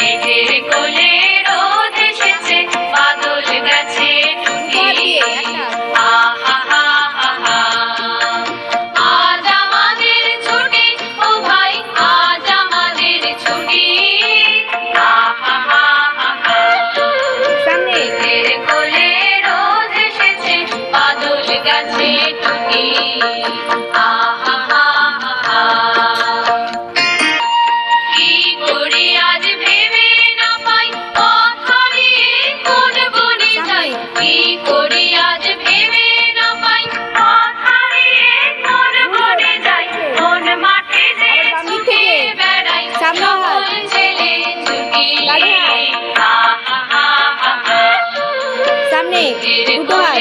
মেঘের কোলে রোদ এসেছে, বাদল গেছে টুটি। আহা হা হা হা, আজ আমাদের ছুটি, ও ভাই আজ আমাদের ছুটি। আহা হা হা হা, মেঘের কোলে রোদ এসেছে, বাদল গেছে টুটি। আহা হা হা হা, কি করি আজ ভেবে না পাই, পথ হারিয়ে কোন বনে যাই। কি করি আজ ভেবে না পাই, পথ হারিয়ে কোন বনে যাই। কোন মাঠে যে ছুটে বেড়াই, সকল ছেলে ছুটি। আহা হা হা হা, সামনে মেঘের দুটো হাত।